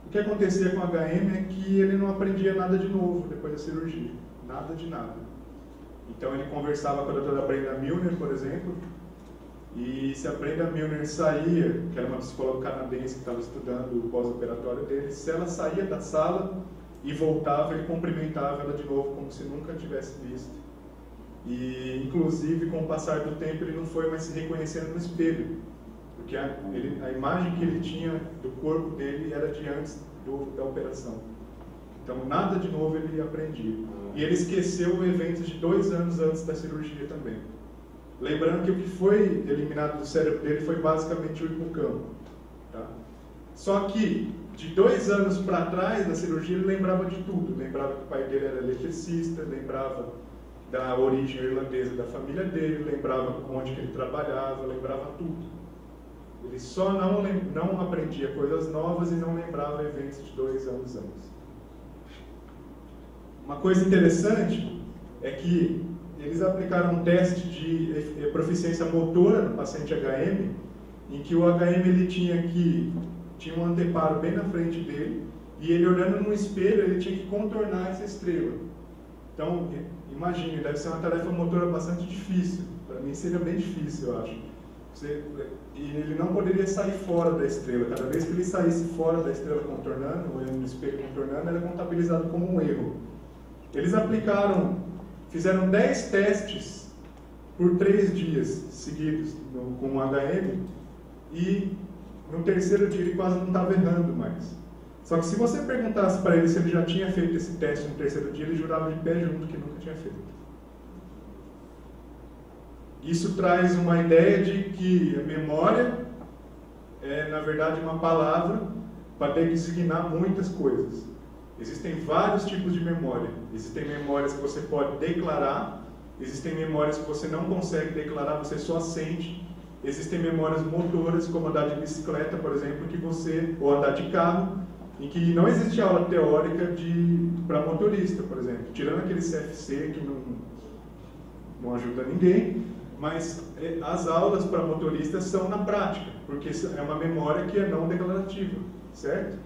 O que acontecia com o HM é que ele não aprendia nada de novo depois da cirurgia, nada de nada. Então ele conversava com a doutora Brenda Milner, por exemplo, e se a Brenda Milner saía, que era uma psicóloga canadense que estava estudando o pós-operatório dele, se ela saía da sala e voltava, ele cumprimentava ela de novo, como se nunca tivesse visto. E, inclusive, com o passar do tempo, ele não foi mais se reconhecendo no espelho, porque a imagem que ele tinha do corpo dele era de antes da operação. Então, nada de novo ele aprendia. E ele esqueceu eventos de 2 anos antes da cirurgia também. Lembrando que o que foi eliminado do cérebro dele foi basicamente o hipocampo. Tá? Só que, de 2 anos para trás da cirurgia, ele lembrava de tudo. Lembrava que o pai dele era eletricista, lembrava da origem irlandesa da família dele, lembrava onde que ele trabalhava, lembrava tudo. Ele só não aprendia coisas novas e não lembrava eventos de 2 anos antes. Uma coisa interessante é que eles aplicaram um teste de proficiência motora no paciente HM, em que o HM ele tinha um anteparo bem na frente dele, e ele olhando no espelho, ele tinha que contornar essa estrela. Então, imagine, deve ser uma tarefa motora bastante difícil. Para mim seria bem difícil, eu acho. E ele não poderia sair fora da estrela. Cada vez que ele saísse fora da estrela contornando, olhando no espelho contornando, era contabilizado como um erro. Eles fizeram 10 testes por 3 dias seguidos com o HM, e no terceiro dia ele quase não estava errando mais. Só que se você perguntasse para ele se ele já tinha feito esse teste no terceiro dia, ele jurava de pé junto que nunca tinha feito. Isso traz uma ideia de que a memória é, na verdade, uma palavra para designar muitas coisas. Existem vários tipos de memória. Existem memórias que você pode declarar, existem memórias que você não consegue declarar, você só sente. Existem memórias motoras, como andar de bicicleta, por exemplo, ou andar de carro, em que não existe aula teórica para motorista, por exemplo. Tirando aquele CFC que não ajuda ninguém, Mas as aulas para motoristas são na prática, porque é uma memória que é não declarativa, certo?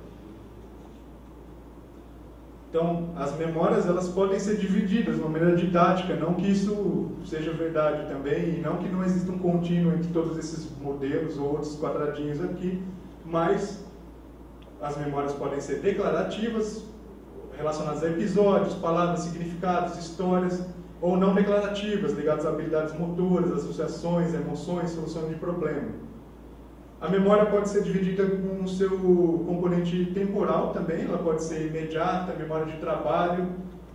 Então, as memórias elas podem ser divididas de uma maneira didática, não que isso seja verdade também, e não que não exista um contínuo entre todos esses modelos ou outros quadradinhos aqui, mas as memórias podem ser declarativas, relacionadas a episódios, palavras, significados, histórias, ou não declarativas, ligadas a habilidades motoras, associações, emoções, solução de problema. A memória pode ser dividida com o seu componente temporal também, ela pode ser imediata, memória de trabalho,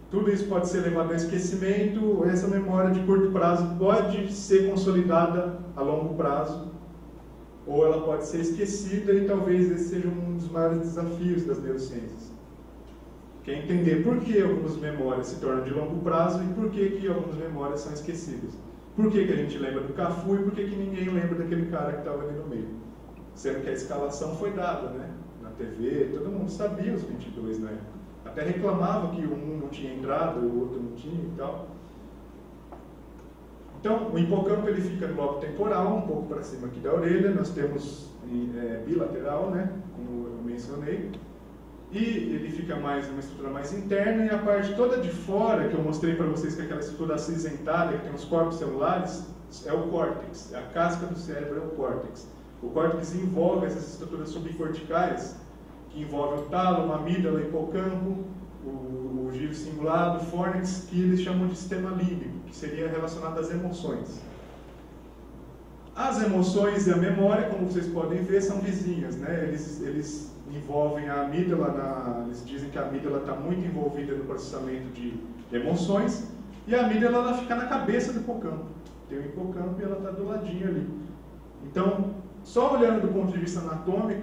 tudo isso pode ser levado ao esquecimento, essa memória de curto prazo pode ser consolidada a longo prazo, ou ela pode ser esquecida, e talvez esse seja um dos maiores desafios das neurociências. Que é entender por que algumas memórias se tornam de longo prazo e por que algumas memórias são esquecidas. Por que a gente lembra do Cafu e por que ninguém lembra daquele cara que estava ali no meio. Sendo que a escalação foi dada, né? Na TV, todo mundo sabia os 22 na época. Até reclamava que um não tinha entrado, o outro não tinha e tal. Então, o hipocampo ele fica no lobo temporal, um pouco para cima aqui da orelha. Nós temos bilateral, né? Como eu mencionei. E ele fica mais numa estrutura mais interna, e a parte toda de fora, que eu mostrei para vocês, que é aquela estrutura acinzentada, que tem os corpos celulares, é o córtex. A casca do cérebro é o córtex. O córtex envolve essas estruturas subcorticais, que envolvem o tálamo, a amígdala, o hipocampo, o giro cingulado, o fórnix, que eles chamam de sistema límbico, que seria relacionado às emoções. As emoções e a memória, como vocês podem ver, são vizinhas, né? Eles envolvem a amígdala, eles dizem que a amígdala está muito envolvida no processamento de emoções, e a amígdala ela fica na cabeça do hipocampo. Tem o hipocampo e ela está do ladinho ali. Então, só olhando do ponto de vista anatômico,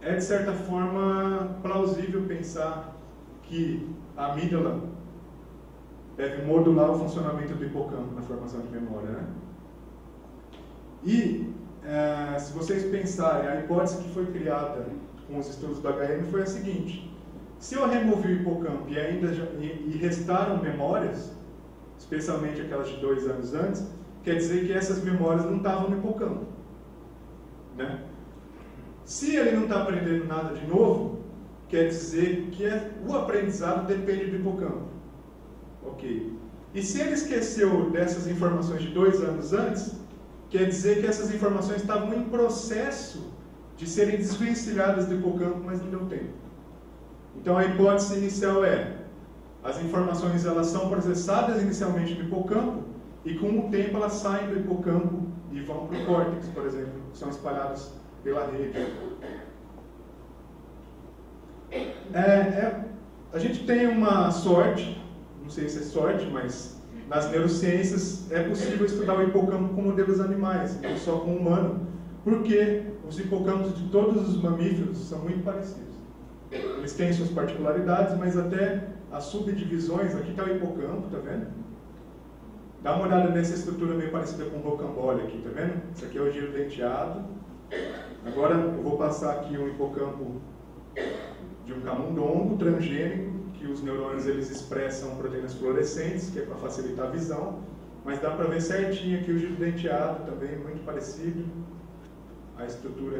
é de certa forma plausível pensar que a amígdala deve modular o funcionamento do hipocampo na formação de memória, né? E se vocês pensarem, a hipótese que foi criada com os estudos do HM foi a seguinte: se eu removi o hipocampo e restaram memórias, especialmente aquelas de 2 anos antes, quer dizer que essas memórias não estavam no hipocampo, né? Se ele não está aprendendo nada de novo, quer dizer que o aprendizado depende do hipocampo. Ok. E se ele esqueceu dessas informações de 2 anos antes, quer dizer que essas informações estavam em processo de serem desvencilhadas do hipocampo, mas não deu tempo. Então a hipótese inicial é: as informações elas são processadas inicialmente no hipocampo e com o tempo elas saem do hipocampo e vão para o córtex, por exemplo, que são espalhadas pela rede. A gente tem uma sorte, não sei se é sorte, mas nas neurociências é possível estudar o hipocampo com modelos animais, não só com o humano, porque os hipocampos de todos os mamíferos são muito parecidos. Eles têm suas particularidades, mas até as subdivisões, aqui está o hipocampo, tá vendo? Dá uma olhada nessa estrutura meio parecida com o rocambole aqui, tá vendo? Isso aqui é o giro denteado. Agora eu vou passar aqui um hipocampo de um camundongo transgênico, que os neurônios eles expressam proteínas fluorescentes, que é para facilitar a visão, mas dá para ver certinho aqui o giro denteado também, muito parecido. A estrutura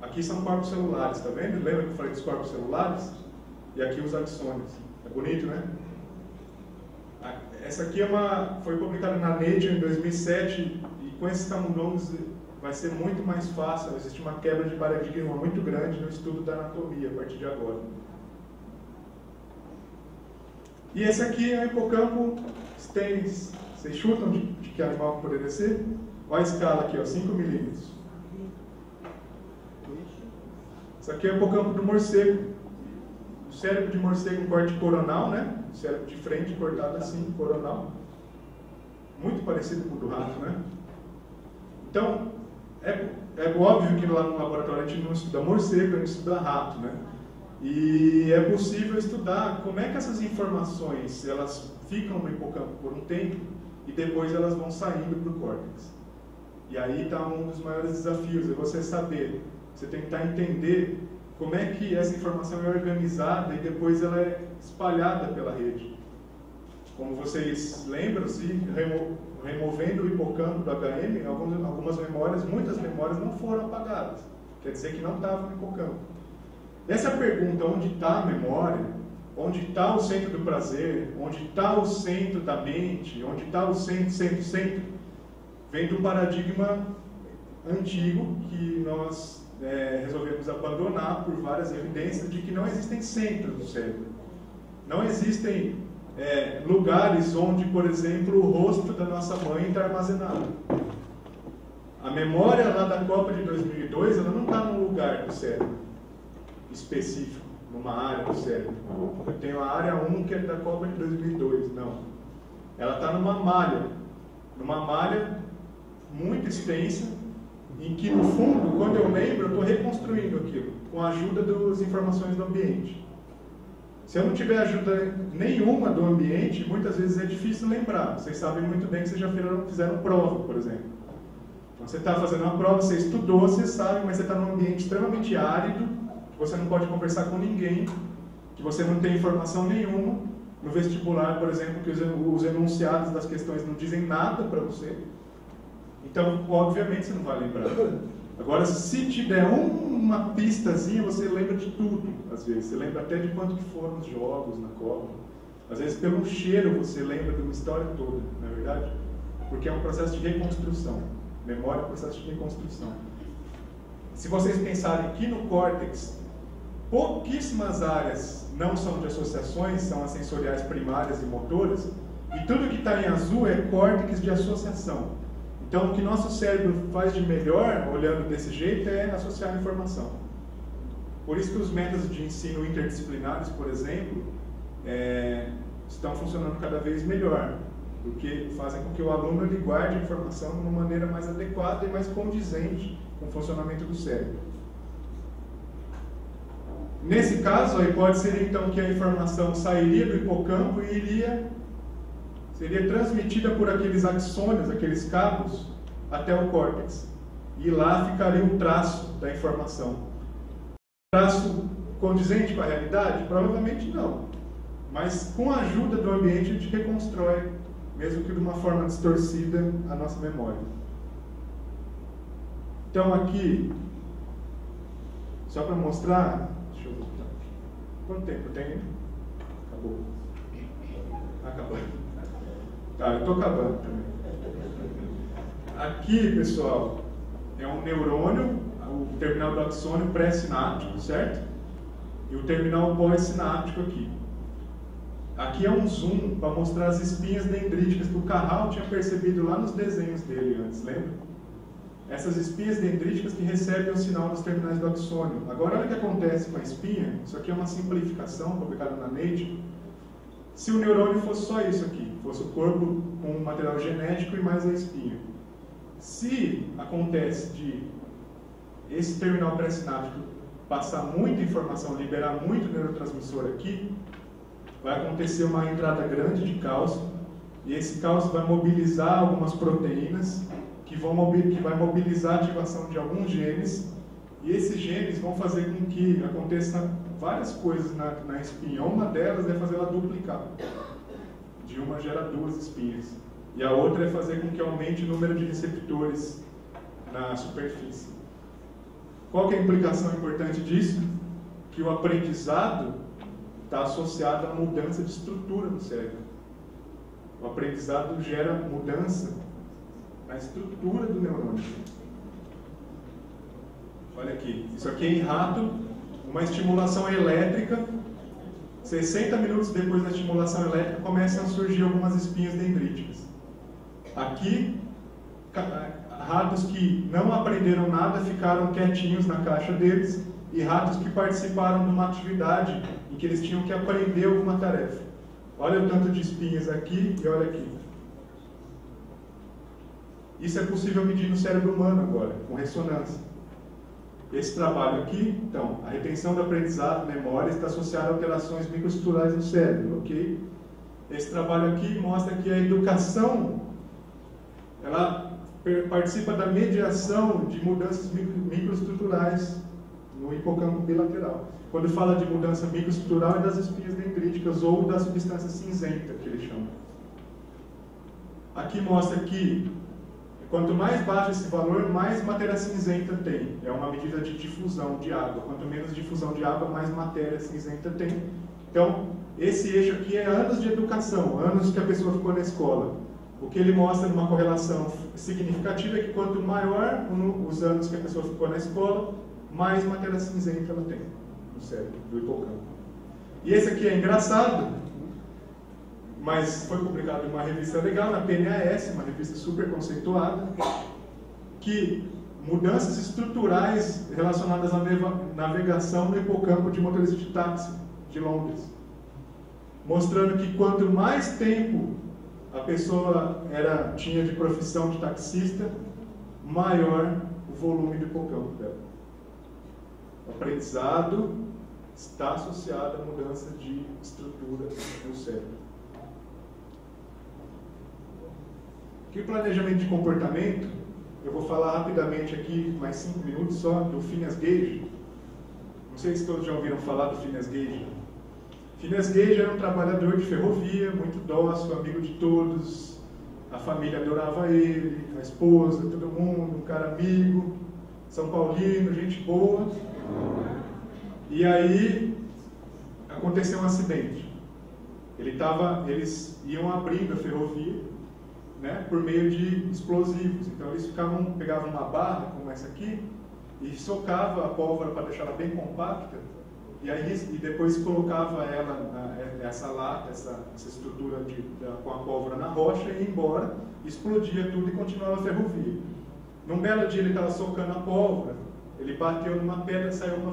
aqui são corpos celulares, tá vendo? Lembra que eu falei dos corpos celulares? E aqui os axônios. É bonito, né? Essa aqui foi publicada na Nature em 2007, e com esses camundongos vai ser muito mais fácil, existe uma quebra de paradigma muito grande no estudo da anatomia a partir de agora. E esse aqui é o hipocampo, vocês chutam de que animal poderia ser? Olha a escala aqui, ó, 5 milímetros. Isso aqui é o hipocampo do morcego. O cérebro de morcego em corte coronal, né? O cérebro de frente cortado assim, coronal. Muito parecido com o do rato, né? Então, é óbvio que lá no laboratório a gente não estuda morcego, a gente estuda rato, né? E é possível estudar como é que essas informações elas ficam no hipocampo por um tempo e depois elas vão saindo para o córtex. E aí está um dos maiores desafios, é você saber, você tentar entender como é que essa informação é organizada e depois ela é espalhada pela rede. como vocês lembram, se removendo o hipocampo do HM, algumas memórias, muitas memórias não foram apagadas. Quer dizer que não estava no hipocampo. Essa pergunta, onde está a memória, onde está o centro do prazer, onde está o centro da mente, onde está o centro, vem do paradigma antigo que nós resolvemos abandonar por várias evidências de que não existem centros do cérebro. Não existem lugares onde, por exemplo, o rosto da nossa mãe está armazenado. A memória lá da Copa de 2002, ela não está num lugar do cérebro específico, numa área do cérebro. Eu tenho a área 1 que é da Copa de 2002, não. Ela está numa malha muito extensa, em que no fundo, quando eu lembro, eu estou reconstruindo aquilo, com a ajuda das informações do ambiente. Se eu não tiver ajuda nenhuma do ambiente, muitas vezes é difícil lembrar. Vocês sabem muito bem que vocês já fizeram prova, por exemplo. Então você está fazendo uma prova, você estudou, você sabe, mas você está num ambiente extremamente árido, que você não pode conversar com ninguém, que você não tem informação nenhuma. No vestibular, por exemplo, que os enunciados das questões não dizem nada para você. Então, obviamente, você não vai lembrar. Agora, se te der uma pistazinha, você lembra de tudo, às vezes. Você lembra até de quanto que foram os jogos na Copa. Às vezes, pelo cheiro, você lembra de uma história toda, não é verdade? Porque é um processo de reconstrução. Memória é um processo de reconstrução. Se vocês pensarem que no córtex, pouquíssimas áreas não são de associações, são as sensoriais primárias e motoras, e tudo que está em azul é córtex de associação. Então, o que nosso cérebro faz de melhor, olhando desse jeito, é associar informação. Por isso que os métodos de ensino interdisciplinares, por exemplo, estão funcionando cada vez melhor, porque fazem com que o aluno ele guarde a informação de uma maneira mais adequada e mais condizente com o funcionamento do cérebro. Nesse caso, a hipótese seria então que a informação sairia do hipocampo e seria transmitida por aqueles axônios, aqueles cabos, até o córtex. E lá ficaria um traço da informação. Traço condizente com a realidade? Provavelmente não. Mas com a ajuda do ambiente a gente reconstrói, mesmo que de uma forma distorcida, a nossa memória. Então aqui, só para mostrar, deixa eu voltar. Quanto tempo tem? Acabou. Acabou. Tá, eu estou acabando também. Aqui, pessoal, é um neurônio, o terminal do axônio pré-sináptico, certo? E o terminal pós-sináptico aqui. Aqui é um zoom para mostrar as espinhas dendríticas que o Carral tinha percebido lá nos desenhos dele antes, lembra? Essas espinhas dendríticas que recebem o sinal dos terminais do axônio. Agora, olha o que acontece com a espinha. Isso aqui é uma simplificação publicada na Nature. Se o neurônio fosse só isso aqui, fosse o corpo com material genético e mais a espinha. Se acontece de esse terminal pré-sináptico passar muita informação, liberar muito neurotransmissor aqui, vai acontecer uma entrada grande de cálcio, e esse cálcio vai mobilizar algumas proteínas, que vai mobilizar a ativação de alguns genes, e esses genes vão fazer com que aconteçam várias coisas na espinha. Uma delas é fazer ela duplicar. De uma gera duas espinhas. E a outra é fazer com que aumente o número de receptores na superfície. Qual que é a implicação importante disso? Que o aprendizado está associado à mudança de estrutura do cérebro. O aprendizado gera mudança na estrutura do neurônio. Olha aqui, isso aqui é em rato, uma estimulação elétrica. 60 minutos depois da estimulação elétrica começam a surgir algumas espinhas dendríticas. Aqui, ratos que não aprenderam nada ficaram quietinhos na caixa deles, e ratos que participaram de uma atividade em que eles tinham que aprender alguma tarefa. Olha o tanto de espinhas aqui e olha aqui. Isso é possível medir no cérebro humano agora, com ressonância. Esse trabalho aqui, então, a retenção do aprendizado, memória, está associada a alterações microestruturais no cérebro, ok? Esse trabalho aqui mostra que a educação, ela participa da mediação de mudanças microestruturais no hipocampo bilateral. Quando fala de mudança microestrutural, é das espinhas dendríticas ou da substância cinzenta, que ele chama. Aqui mostra que quanto mais baixo esse valor, mais matéria cinzenta tem. É uma medida de difusão de água. Quanto menos difusão de água, mais matéria cinzenta tem. Então, esse eixo aqui é anos de educação, anos que a pessoa ficou na escola. O que ele mostra numa correlação significativa é que quanto maior os anos que a pessoa ficou na escola, mais matéria cinzenta ela tem no cérebro, do hipocampo. E esse aqui é engraçado, mas foi publicado em uma revista legal, na PNAS, uma revista super conceituada, que mudanças estruturais relacionadas à navegação no hipocampo de motorista de táxi de Londres, mostrando que quanto mais tempo a pessoa tinha de profissão de taxista, maior o volume do hipocampo dela. O aprendizado está associado à mudança de estrutura no cérebro. Aqui o planejamento de comportamento, eu vou falar rapidamente aqui, mais 5 minutos só, do Phineas Gage. Não sei se todos já ouviram falar do Phineas Gage. Phineas Gage era um trabalhador de ferrovia, muito dócil, amigo de todos, a família adorava ele, a esposa, todo mundo, um cara amigo, São Paulino, gente boa. E aí aconteceu um acidente. Eles iam abrindo a ferrovia, né, por meio de explosivos. Então eles pegavam uma barra como essa aqui e socava a pólvora para deixar ela bem compacta. E depois colocava essa lata, essa estrutura com a pólvora na rocha e ia embora, explodia tudo e continuava a ferrovia. Num belo dia ele estava socando a pólvora, ele bateu numa pedra e saiu para